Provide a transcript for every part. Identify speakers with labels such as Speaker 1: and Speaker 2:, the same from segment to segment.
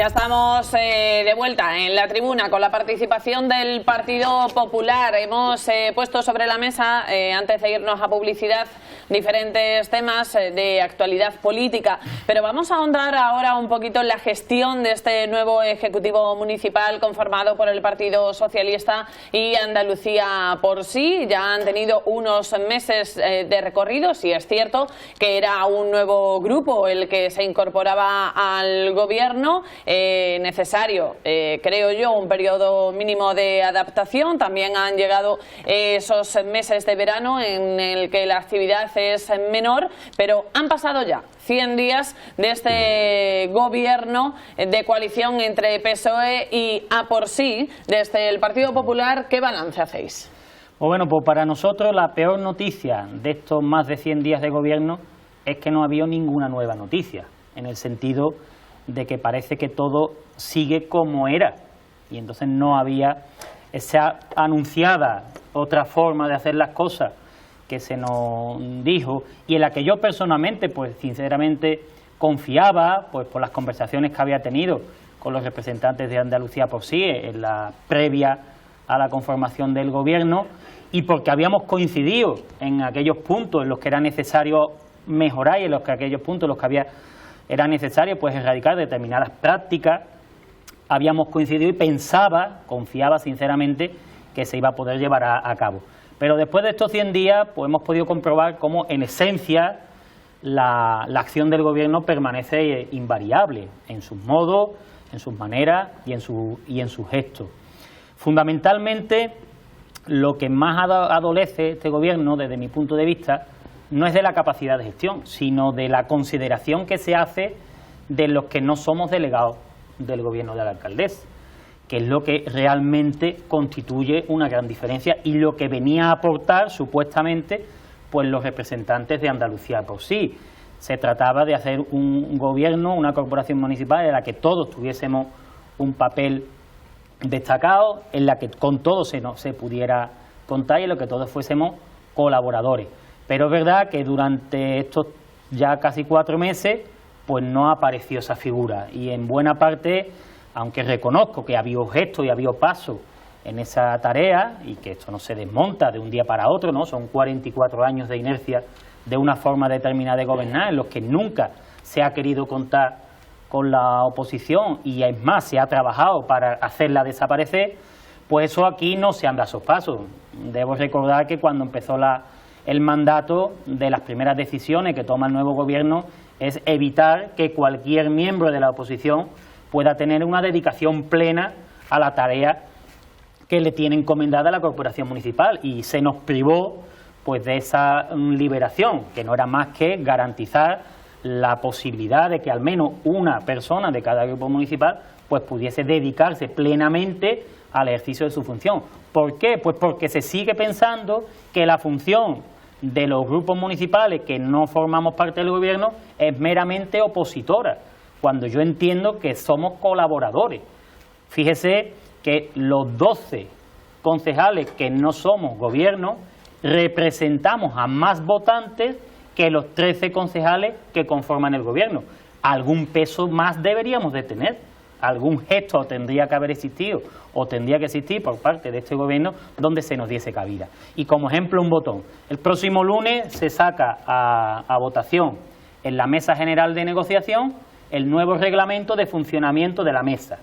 Speaker 1: Ya estamos de vuelta en la tribuna con la participación del Partido Popular. Hemos puesto sobre la mesa, antes de irnos a publicidad, diferentes temas de actualidad política. Pero vamos a ahondar ahora un poquito en la gestión de este nuevo Ejecutivo Municipal conformado por el Partido Socialista y Andalucía por sí. Ya han tenido unos meses de recorrido, sí es cierto que era un nuevo grupo el que se incorporaba al gobierno. Necesario, creo yo, un periodo mínimo de adaptación. También han llegado esos meses de verano en el que la actividad es menor, pero han pasado ya 100 días de este gobierno de coalición entre PSOE y A por sí. Desde el Partido Popular, ¿qué balance hacéis?
Speaker 2: Bueno, pues para nosotros la peor noticia de estos más de 100 días de gobierno es que no ha habido ninguna nueva noticia, en el sentido de que parece que todo sigue como era, y entonces no había esa anunciada otra forma de hacer las cosas que se nos dijo, y en la que yo personalmente, pues sinceramente confiaba, pues por las conversaciones que había tenido con los representantes de Andalucía por sí en la previa a la conformación del gobierno, y porque habíamos coincidido en aquellos puntos en los que era necesario mejorar y en los que aquellos puntos en los que era necesario pues erradicar determinadas prácticas. Habíamos coincidido y confiaba sinceramente que se iba a poder llevar a cabo. Pero después de estos 100 días pues hemos podido comprobar cómo en esencia la acción del gobierno permanece invariable en sus modos, en sus maneras y en sus gestos. Fundamentalmente, lo que más adolece este gobierno, desde mi punto de vista, no es de la capacidad de gestión, sino de la consideración que se hace de los que no somos delegados del gobierno de la alcaldesa, que es lo que realmente constituye una gran diferencia y lo que venía a aportar supuestamente pues los representantes de Andalucía por sí. Se trataba de hacer un gobierno, una corporación municipal en la que todos tuviésemos un papel destacado, en la que con todos se pudiera contar y en la que todos fuésemos colaboradores. Pero es verdad que durante estos ya casi 4 meses pues no apareció esa figura, y en buena parte, aunque reconozco que ha habido gestos y ha habido pasos en esa tarea y que esto no se desmonta de un día para otro, ¿no? Son 44 años de inercia de una forma determinada de gobernar en los que nunca se ha querido contar con la oposición y es más se ha trabajado para hacerla desaparecer, pues eso aquí no se anda a esos pasos. Debo recordar que cuando empezó el mandato, de las primeras decisiones que toma el nuevo gobierno es evitar que cualquier miembro de la oposición pueda tener una dedicación plena a la tarea que le tiene encomendada la corporación municipal, y se nos privó pues de esa liberación, que no era más que garantizar la posibilidad de que al menos una persona de cada grupo municipal pues pudiese dedicarse plenamente al ejercicio de su función. ¿Por qué? Pues porque se sigue pensando que la función de los grupos municipales que no formamos parte del gobierno es meramente opositora, cuando yo entiendo que somos colaboradores. Fíjese que los 12 concejales que no somos gobierno representamos a más votantes que los 13 concejales que conforman el gobierno. Algún peso más deberíamos de tener, algún gesto tendría que haber existido o tendría que existir por parte de este gobierno donde se nos diese cabida. Y como ejemplo un botón, el próximo lunes se saca a votación en la Mesa General de Negociación el nuevo reglamento de funcionamiento de la mesa.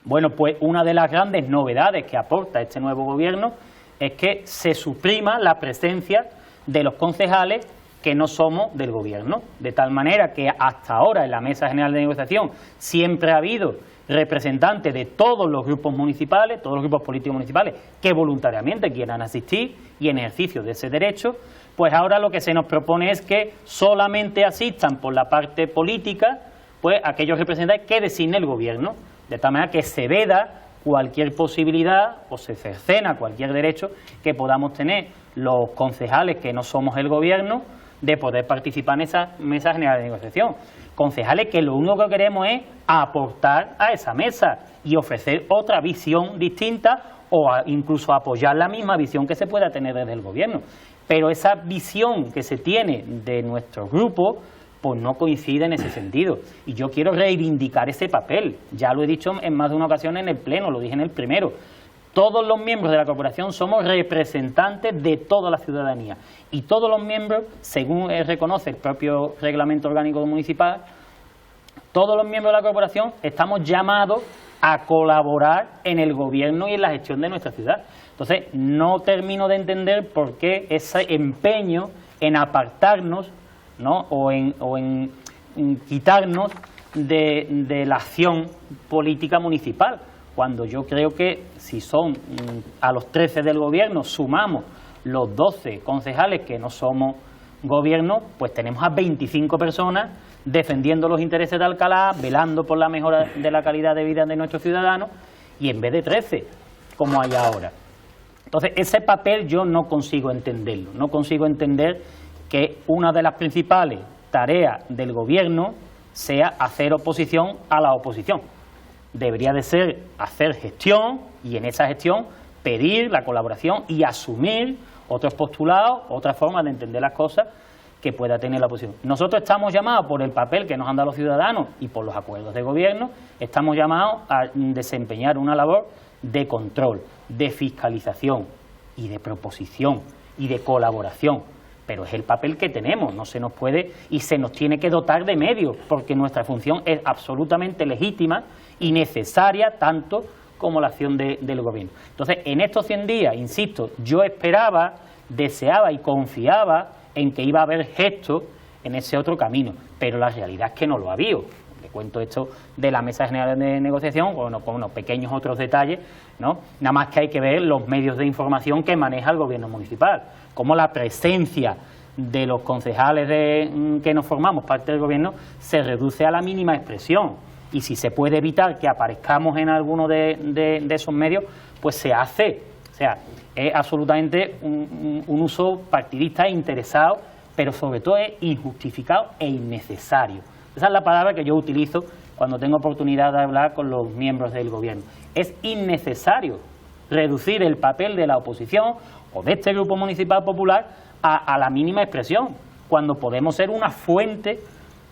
Speaker 2: Bueno, pues una de las grandes novedades que aporta este nuevo gobierno es que se suprima la presencia de los concejales que no somos del gobierno, de tal manera que hasta ahora en la Mesa General de Negociación siempre ha habido representantes de todos los grupos municipales, todos los grupos políticos municipales que voluntariamente quieran asistir y en ejercicio de ese derecho. Pues ahora lo que se nos propone es que solamente asistan por la parte política pues aquellos representantes que designe el gobierno, de tal manera que se veda cualquier posibilidad o se cercena cualquier derecho que podamos tener los concejales que no somos el gobierno de poder participar en esa Mesa General de Negociación. Concejales que lo único que queremos es aportar a esa mesa y ofrecer otra visión distinta o incluso apoyar la misma visión que se pueda tener desde el gobierno. Pero esa visión que se tiene de nuestro grupo pues no coincide en ese sentido. Y yo quiero reivindicar ese papel. Ya lo he dicho en más de una ocasión en el Pleno, lo dije en el primero. Todos los miembros de la corporación somos representantes de toda la ciudadanía. Y todos los miembros, según reconoce el propio Reglamento Orgánico Municipal, todos los miembros de la corporación estamos llamados a colaborar en el gobierno y en la gestión de nuestra ciudad. Entonces, no termino de entender por qué ese empeño en apartarnos, ¿no?, o en quitarnos de la acción política municipal, cuando yo creo que si son a los 13 del gobierno sumamos los 12 concejales que no somos gobierno, pues tenemos a 25 personas defendiendo los intereses de Alcalá, velando por la mejora de la calidad de vida de nuestros ciudadanos, y en vez de 13, como hay ahora. Entonces, ese papel yo no consigo entenderlo, no consigo entender que una de las principales tareas del gobierno sea hacer oposición a la oposición. Debería de ser hacer gestión y en esa gestión pedir la colaboración y asumir otros postulados, otras formas de entender las cosas que pueda tener la oposición. Nosotros estamos llamados, por el papel que nos han dado los ciudadanos y por los acuerdos de gobierno, estamos llamados a desempeñar una labor de control, de fiscalización y de proposición y de colaboración. Pero es el papel que tenemos, no se nos puede y se nos tiene que dotar de medios, porque nuestra función es absolutamente legítima y necesaria tanto como la acción del gobierno. Entonces, en estos 100 días, insisto, yo esperaba, deseaba y confiaba en que iba a haber gestos en ese otro camino, pero la realidad es que no lo ha habido. Le cuento esto de la Mesa General de Negociación, con unos pequeños otros detalles, ¿no? Nada más que hay que ver los medios de información que maneja el gobierno municipal, cómo la presencia de los concejales que nos formamos parte del gobierno se reduce a la mínima expresión, y si se puede evitar que aparezcamos en alguno de esos medios, pues se hace. O sea, es absolutamente un uso partidista e interesado, pero sobre todo es injustificado e innecesario. Esa es la palabra que yo utilizo cuando tengo oportunidad de hablar con los miembros del gobierno. Es innecesario reducir el papel de la oposición o de este Grupo Municipal Popular a la mínima expresión, cuando podemos ser una fuente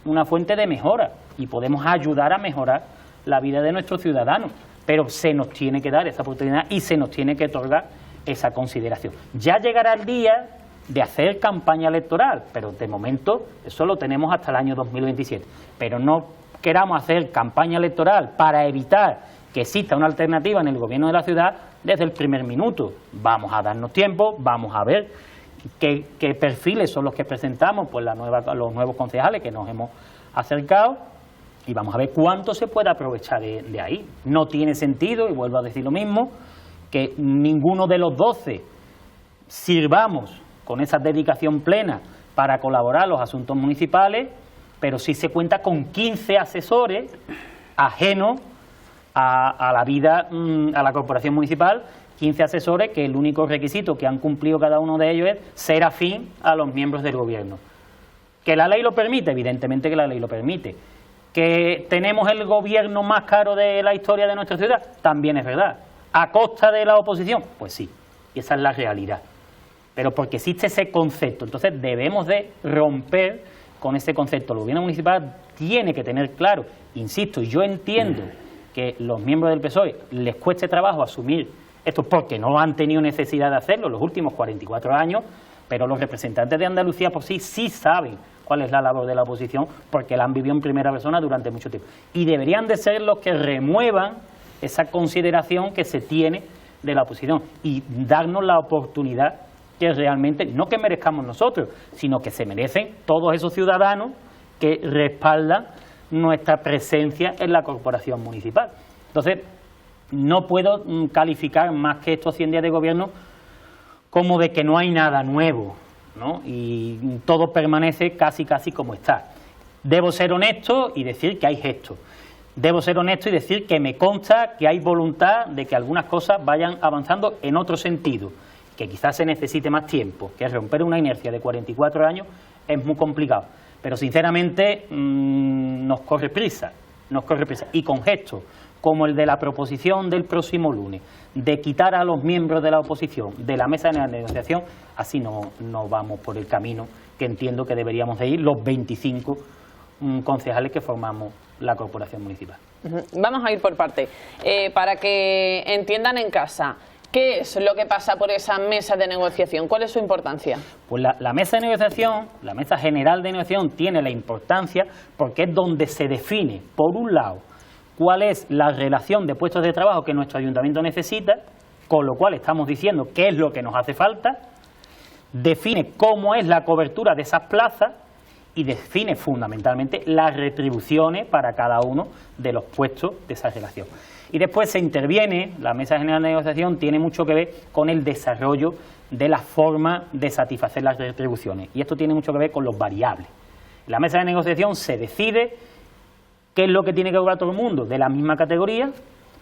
Speaker 2: de mejora y podemos ayudar a mejorar la vida de nuestros ciudadanos. Pero se nos tiene que dar esa oportunidad y se nos tiene que otorgar esa consideración. Ya llegará el día de hacer campaña electoral, pero de momento eso lo tenemos hasta el año 2027. Pero no queramos hacer campaña electoral para evitar que exista una alternativa en el gobierno de la ciudad desde el primer minuto. Vamos a darnos tiempo, vamos a ver qué perfiles son los que presentamos, pues los nuevos concejales que nos hemos acercado, y vamos a ver cuánto se puede aprovechar de ahí. No tiene sentido, y vuelvo a decir lo mismo, que ninguno de los 12 sirvamos con esa dedicación plena para colaborar en los asuntos municipales, pero sí se cuenta con 15 asesores ajenos a la vida, a la corporación municipal, 15 asesores que el único requisito que han cumplido cada uno de ellos es ser afín a los miembros del gobierno. ¿Que la ley lo permite? Evidentemente que la ley lo permite. ¿Que tenemos el gobierno más caro de la historia de nuestra ciudad? También es verdad. ¿A costa de la oposición? Pues sí, y esa es la realidad. Pero porque existe ese concepto, entonces debemos de romper con ese concepto. El gobierno municipal tiene que tener claro, insisto, yo entiendo que los miembros del PSOE les cueste trabajo asumir esto porque no han tenido necesidad de hacerlo en los últimos 44 años, pero los representantes de Andalucía por sí saben cuál es la labor de la oposición, porque la han vivido en primera persona durante mucho tiempo. Y deberían de ser los que remuevan esa consideración que se tiene de la oposición y darnos la oportunidad que realmente, no que merezcamos nosotros, sino que se merecen todos esos ciudadanos que respaldan nuestra presencia en la corporación municipal. Entonces, no puedo calificar más que estos 100 días de gobierno como de que no hay nada nuevo, ¿no? Y todo permanece casi como está. Debo ser honesto y decir que hay gestos. Debo ser honesto y decir que me consta que hay voluntad de que algunas cosas vayan avanzando en otro sentido, que quizás se necesite más tiempo, que romper una inercia de 44 años es muy complicado. Pero sinceramente nos corre prisa. Y con gestos como el de la proposición del próximo lunes, de quitar a los miembros de la oposición de la mesa de negociación, así no vamos por el camino que entiendo que deberíamos de ir los 25 concejales que formamos la corporación municipal.
Speaker 1: Vamos a ir por parte. Para que entiendan en casa, ¿qué es lo que pasa por esa mesa de negociación? ¿Cuál es su importancia?
Speaker 2: Pues la mesa de negociación, la mesa general de negociación tiene la importancia porque es donde se define, por un lado, cuál es la relación de puestos de trabajo que nuestro ayuntamiento necesita, con lo cual estamos diciendo qué es lo que nos hace falta, define cómo es la cobertura de esas plazas y define fundamentalmente las retribuciones para cada uno de los puestos de esa relación. Y después se interviene, la Mesa General de Negociación tiene mucho que ver con el desarrollo de la forma de satisfacer las retribuciones. Y esto tiene mucho que ver con los variables. En la Mesa de Negociación se decide qué es lo que tiene que cobrar todo el mundo de la misma categoría,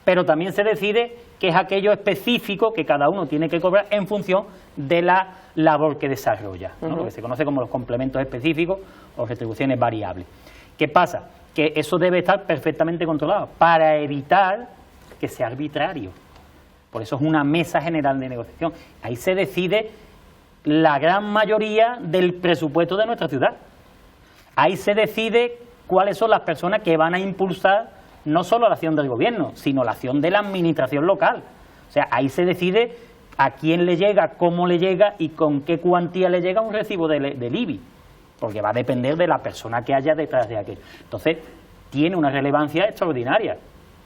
Speaker 2: pero también se decide qué es aquello específico que cada uno tiene que cobrar en función de la labor que desarrolla, ¿no? Lo que se conoce como los complementos específicos o retribuciones variables. ¿Qué pasa? Que eso debe estar perfectamente controlado para evitar que sea arbitrario. Por eso es una mesa general de negociación. Ahí se decide la gran mayoría del presupuesto de nuestra ciudad. Ahí se decide cuáles son las personas que van a impulsar no solo la acción del gobierno, sino la acción de la administración local. O sea, ahí se decide a quién le llega, cómo le llega y con qué cuantía le llega un recibo del IBI, porque va a depender de la persona que haya detrás de aquello. Entonces, tiene una relevancia extraordinaria,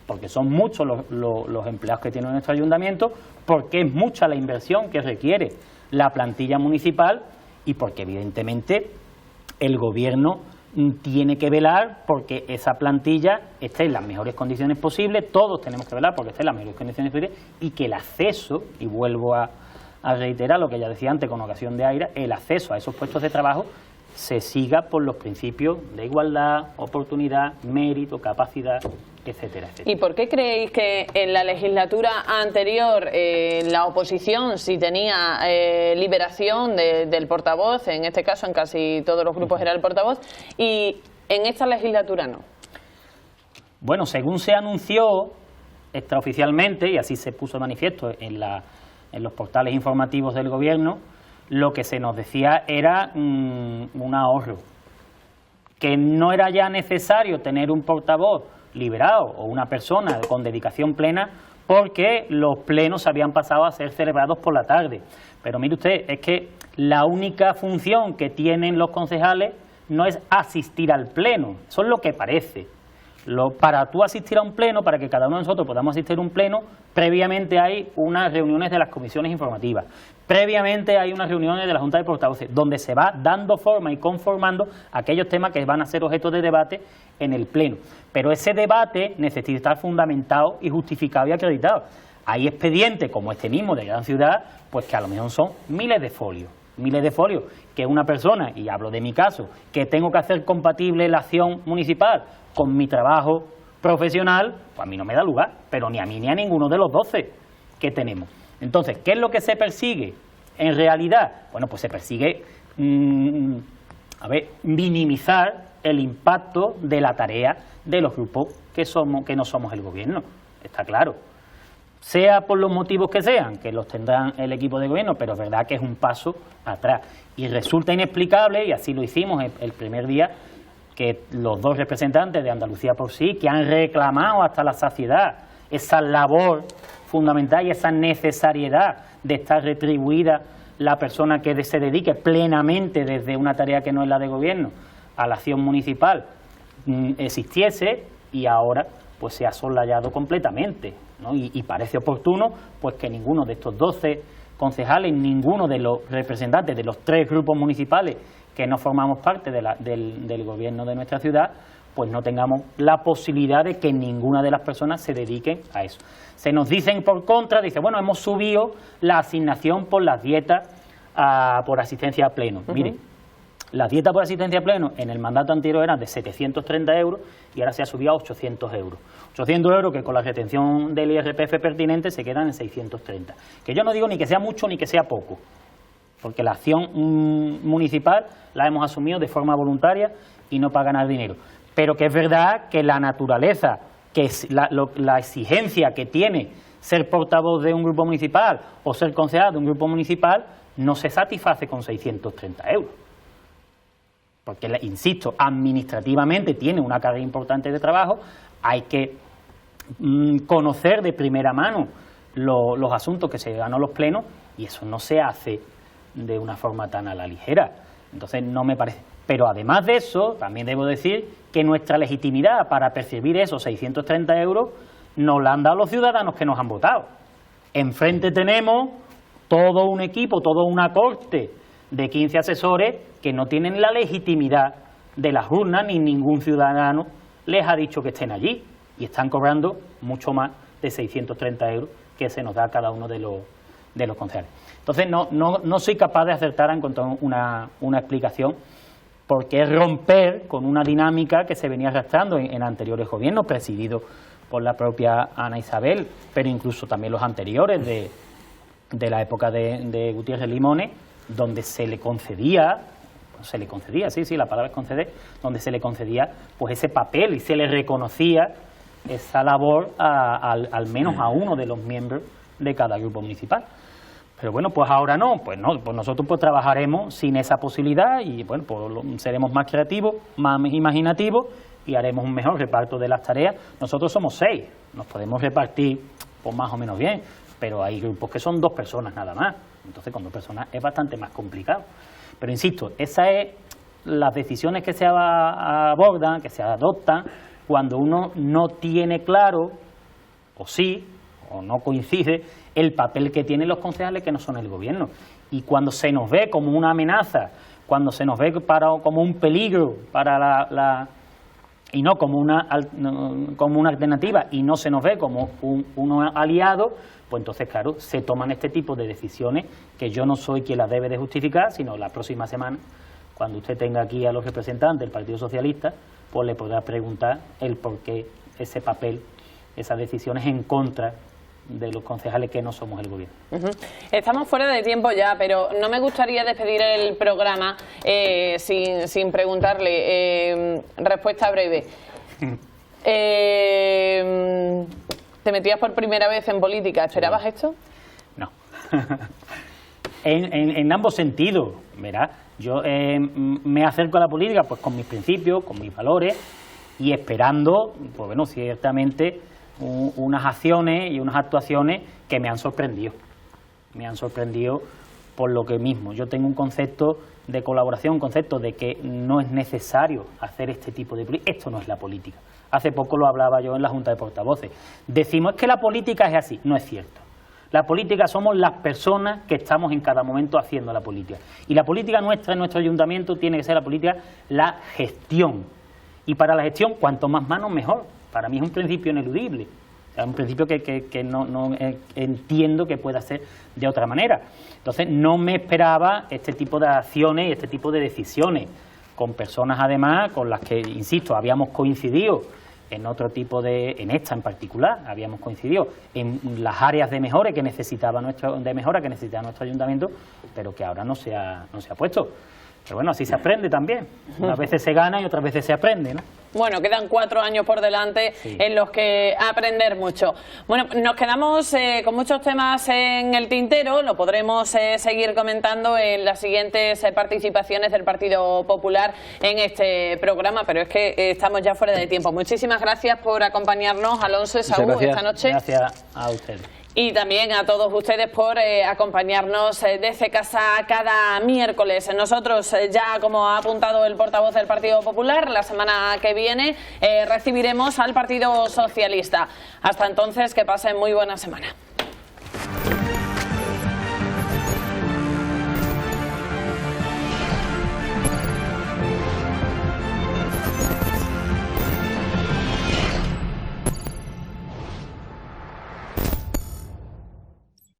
Speaker 2: porque son muchos los empleados que tiene nuestro ayuntamiento, porque es mucha la inversión que requiere la plantilla municipal y porque evidentemente el gobierno tiene que velar porque esa plantilla esté en las mejores condiciones posibles, todos tenemos que velar porque esté en las mejores condiciones posibles y que el acceso, y vuelvo a reiterar lo que ya decía antes con ocasión de Aira, el acceso a esos puestos de trabajo se siga por los principios de igualdad, oportunidad, mérito, capacidad, etcétera, etcétera.
Speaker 1: ¿Y por qué creéis que en la legislatura anterior la oposición sí tenía liberación del portavoz, en este caso en casi todos los grupos era el portavoz, y en esta legislatura no?
Speaker 2: Bueno, según se anunció extraoficialmente, y así se puso de manifiesto en los portales informativos del gobierno, lo que se nos decía era un ahorro, que no era ya necesario tener un portavoz liberado o una persona con dedicación plena porque los plenos habían pasado a ser celebrados por la tarde. Pero mire usted, es que la única función que tienen los concejales no es asistir al pleno, eso es lo que parece. Para tú asistir a un pleno, para que cada uno de nosotros podamos asistir a un pleno, previamente hay unas reuniones de las comisiones informativas, previamente hay unas reuniones de la Junta de Portavoces, donde se va dando forma y conformando aquellos temas que van a ser objeto de debate en el pleno. Pero ese debate necesita estar fundamentado y justificado y acreditado. Hay expedientes como este mismo de Gran Ciudad, pues que a lo mejor son miles de folios, que una persona, y hablo de mi caso, que tengo que hacer compatible la acción municipal con mi trabajo profesional, pues a mí no me da lugar, pero ni a mí ni a ninguno de los 12 que tenemos. Entonces, ¿qué es lo que se persigue en realidad? Bueno, pues se persigue minimizar el impacto de la tarea de los grupos que no somos el gobierno, está claro. Sea por los motivos que sean, que los tendrán el equipo de gobierno, pero es verdad que es un paso atrás. Y resulta inexplicable, y así lo hicimos el primer día, que los dos representantes de Andalucía por Sí, que han reclamado hasta la saciedad esa labor fundamental y esa necesariedad de estar retribuida la persona que se dedique plenamente desde una tarea que no es la de gobierno a la acción municipal, existiese, y ahora pues se ha soslayado completamente, ¿no? Y parece oportuno pues que ninguno de estos 12 concejales, ninguno de los representantes de los 3 grupos municipales que no formamos parte del gobierno de nuestra ciudad, pues no tengamos la posibilidad de que ninguna de las personas se dediquen a eso. Se nos dicen por contra, dice, bueno, hemos subido la asignación por las dietas por asistencia a pleno. Miren, la dieta por asistencia a pleno en el mandato anterior era de 730 euros y ahora se ha subido a 800 euros. 800 euros que con la retención del IRPF pertinente se quedan en 630. Que yo no digo ni que sea mucho ni que sea poco, porque la acción municipal la hemos asumido de forma voluntaria y no para ganar dinero. Pero que es verdad que la naturaleza, que es la exigencia que tiene ser portavoz de un grupo municipal o ser concejal de un grupo municipal, no se satisface con 630 euros. porque, insisto, administrativamente tiene una carga importante de trabajo, hay que conocer de primera mano los asuntos que se llevan a los plenos, y eso no se hace de una forma tan a la ligera. Entonces no me parece. Pero además de eso, también debo decir que nuestra legitimidad para percibir esos 630 euros nos la han dado los ciudadanos que nos han votado. Enfrente tenemos todo un equipo, toda una corte de 15 asesores que no tienen la legitimidad de las urnas, ni ningún ciudadano les ha dicho que estén allí, y están cobrando mucho más de 630 euros que se nos da a cada uno de los concejales. Entonces no soy capaz de acertar a encontrar una explicación, porque es romper con una dinámica que se venía arrastrando en anteriores gobiernos, presididos por la propia Ana Isabel, pero incluso también los anteriores de la época de Gutiérrez Limones, donde se le concedía, sí, la palabra es conceder, donde se le concedía pues ese papel y se le reconocía esa labor al menos a uno de los miembros de cada grupo municipal. Pero bueno, pues ahora no, pues nosotros pues trabajaremos sin esa posibilidad y bueno, pues seremos más creativos, más imaginativos y haremos un mejor reparto de las tareas. Nosotros somos 6, nos podemos repartir pues más o menos bien, pero hay grupos que son 2 personas nada más, entonces con 2 personas es bastante más complicado. Pero insisto, esas son las decisiones que se abordan, que se adoptan cuando uno no tiene claro, o sí, o no coincide, el papel que tienen los concejales que no son el gobierno. Y cuando se nos ve como una amenaza, cuando se nos ve como un peligro para y no como una alternativa, y no se nos ve como un aliado, pues entonces, claro, se toman este tipo de decisiones que yo no soy quien las debe de justificar, sino la próxima semana, cuando usted tenga aquí a los representantes del Partido Socialista, pues le podrá preguntar el por qué ese papel, esas decisiones en contra de los concejales que no somos el gobierno.
Speaker 1: Estamos fuera de tiempo ya, pero no me gustaría despedir el programa sin preguntarle. Respuesta breve. ¿Te metías por primera vez en política? ¿Esperabas esto?
Speaker 2: No. en ambos sentidos, ¿verdad? Yo me acerco a la política pues con mis principios, con mis valores y esperando, pues bueno, ciertamente unas acciones y unas actuaciones que me han sorprendido. Me han sorprendido por lo que mismo. Yo tengo un concepto de colaboración, un concepto de que no es necesario hacer este tipo de política. Esto no es la política. Hace poco lo hablaba yo en la Junta de Portavoces. Decimos que la política es así. No es cierto. La política somos las personas que estamos en cada momento haciendo la política. Y la política nuestra en nuestro ayuntamiento tiene que ser la política, la gestión. Y para la gestión, cuanto más manos, mejor. Para mí es un principio ineludible. O sea, un principio que no entiendo que pueda ser de otra manera. Entonces no me esperaba este tipo de acciones y este tipo de decisiones, con personas además con las que, insisto, habíamos coincidido en otro tipo en esta en particular, habíamos coincidido en las áreas de mejora que necesitaba nuestro ayuntamiento, pero que ahora no se ha puesto. Pero bueno, así se aprende también. Unas veces se gana y otras veces se aprende, ¿no?
Speaker 1: Bueno, quedan 4 años por delante, sí, en los que aprender mucho. Bueno, nos quedamos con muchos temas en el tintero, lo podremos seguir comentando en las siguientes participaciones del Partido Popular en este programa, pero es que estamos ya fuera de tiempo. Muchísimas gracias por acompañarnos, Alonso y Saúl, esta noche.
Speaker 2: Gracias a usted.
Speaker 1: Y también a todos ustedes por acompañarnos desde casa cada miércoles. Nosotros ya, como ha apuntado el portavoz del Partido Popular, la semana que viene recibiremos al Partido Socialista. Hasta entonces, que pasen muy buena semana.